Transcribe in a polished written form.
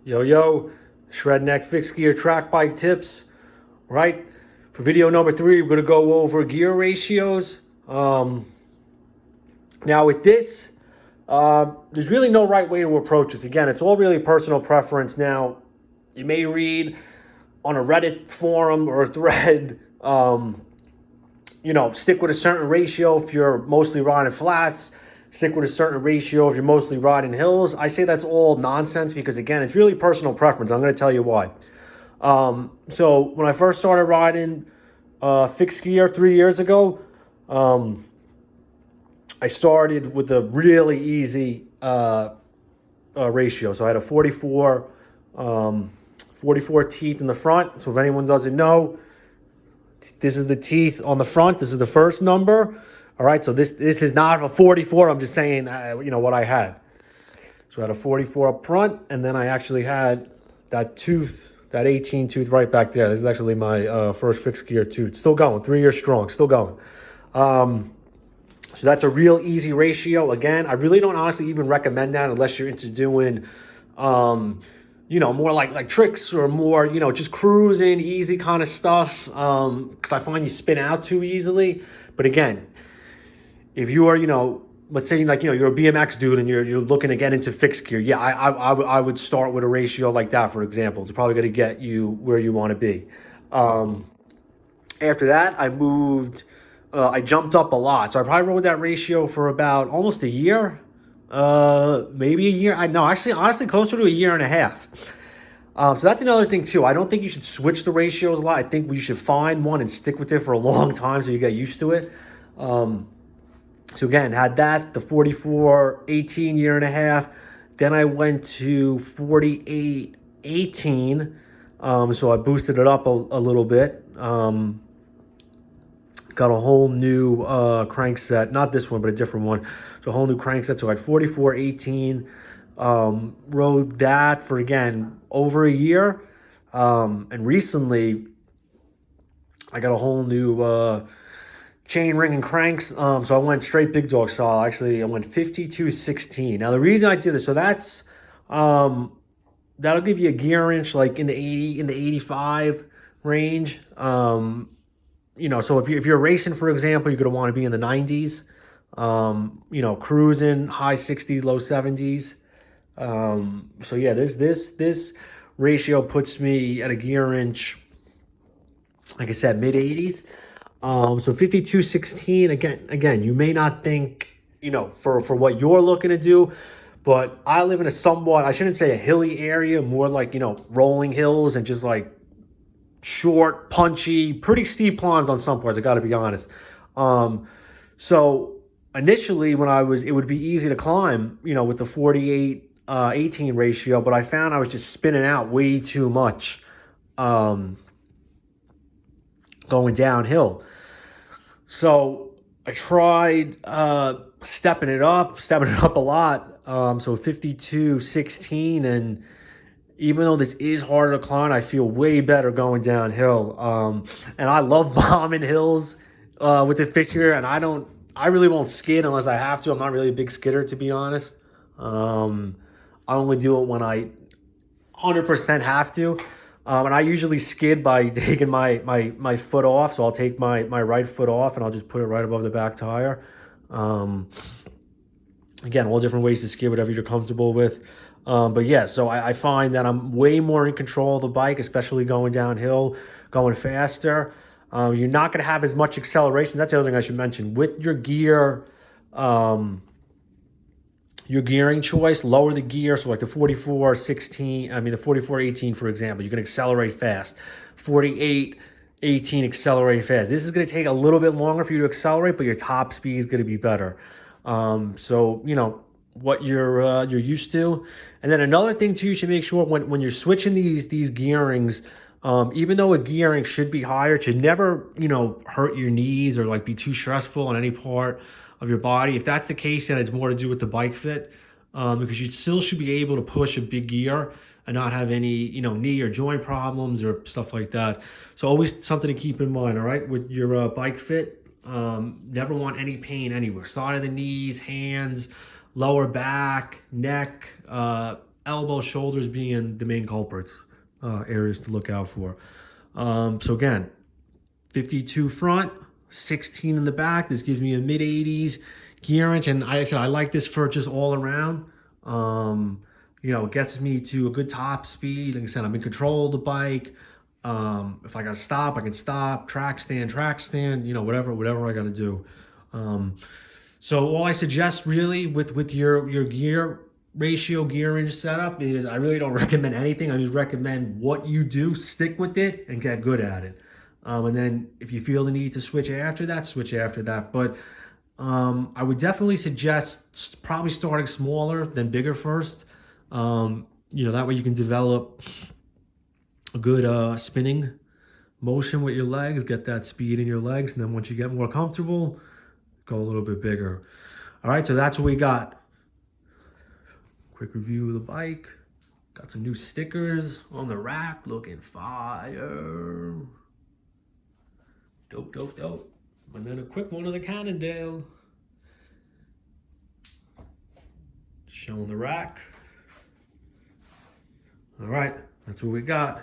Yo, Shred Neck Fixed Gear Track Bike Tips, right? For video number 3, we're going to go over gear ratios. Now with this, there's really no right way to approach this. Again, it's all really personal preference. Now, you may read on a Reddit forum or a thread, stick with a certain ratio if you're mostly riding flats. Stick with a certain ratio if you're mostly riding hills. I say that's all nonsense because, again, it's really personal preference. I'm going to tell you why. So when I first started riding fixed gear 3 years ago, I started with a really easy ratio. So I had a 44 teeth in the front. So if anyone doesn't know, this is the teeth on the front. This is the first number. All right, so this is not a 44. I'm just saying, what I had. So I had a 44 up front, and then I actually had that tooth, that 18 tooth right back there. This is actually my first fixed gear tooth. Still going, 3 years strong, still going. So that's a real easy ratio. Again, I really don't honestly even recommend that unless you're into doing, more like tricks or more, just cruising, easy kind of stuff. Because I find you spin out too easily. But again, if you are, let's say you're a BMX dude and you're looking to get into fixed gear, yeah, I would start with a ratio like that, for example. It's probably going to get you where you want to be. After that, I jumped up a lot. So I probably rode that ratio for about almost a year, maybe a year. Honestly, closer to a year and a half. So that's another thing too. I don't think you should switch the ratios a lot. I think we should find one and stick with it for a long time so you get used to it. So again, had that, the 44, 18 year and a half. Then I went to 48, 18. So I boosted it up a little bit. Got a whole new crank set. Not this one, but a different one. So a whole new crank set. So I had 44, 18. Rode that for, again, over a year. And recently, I got a whole new chain ring and cranks. So I went straight big dog style. Actually, I went 52-16. Now the reason I did this, so that's that'll give you a gear inch like in the 85 range. So if you're racing, for example, you're gonna want to be in the 90s. Cruising high 60s, low 70s. So yeah, this ratio puts me at a gear inch, like I said, mid 80s. So 52-16, again, you may not think, for what you're looking to do, but I live in a somewhat, I shouldn't say a hilly area, more like, rolling hills and just like short, punchy, pretty steep climbs on some parts, I gotta be honest. So initially it would be easy to climb, with the 48, 18 ratio, but I found I was just spinning out way too much, going downhill. So I tried stepping it up a lot. So 52-16, and even though this is harder to climb, I feel way better going downhill. And I love bombing hills with the fixed gear, and I really won't skid unless I have to. I'm not really a big skidder, to be honest. I only do it when I 100% have to. And I usually skid by taking my foot off. So I'll take my right foot off and I'll just put it right above the back tire. Again, all different ways to skid, whatever you're comfortable with. But yeah, so I find that I'm way more in control of the bike, especially going downhill, going faster. You're not going to have as much acceleration. That's the other thing I should mention. With your gear, your gearing choice, lower the gear. So like the 44-18, for example, you can accelerate fast. 48-18, accelerate fast. This is going to take a little bit longer for you to accelerate, but your top speed is going to be better. So, what you're used to. And then another thing too, you should make sure when you're switching these gearings, even though a gearing should be higher, it should never, hurt your knees or like be too stressful on any part of your body. If that's the case, then it's more to do with the bike fit, because you still should be able to push a big gear and not have any, knee or joint problems or stuff like that. So always something to keep in mind, all right, with your bike fit. Never want any pain anywhere. Side of the knees, hands, lower back, neck, elbow, shoulders being the main culprits, areas to look out for. So again, 52 front, 16 in the back. This gives me a mid-80s gear inch, and I said I like this for just all around. You know, it gets me to a good top speed. Like I said, I'm in control of the bike. If I gotta stop, I can stop. Track stand. You know, whatever I gotta do. So all I suggest really with your gear ratio, gear inch setup is I really don't recommend anything. I just recommend what you do, stick with it, and get good at it. And then if you feel the need to switch after that, switch after that. But I would definitely suggest probably starting smaller than bigger first. You know, that way you can develop a good spinning motion with your legs, get that speed in your legs. And then once you get more comfortable, go a little bit bigger. All right, so that's what we got. Quick review of the bike. Got some new stickers on the rack, looking fire. Dope. And then a quick one of the Cannondale. Showing the rack. All right, that's what we got.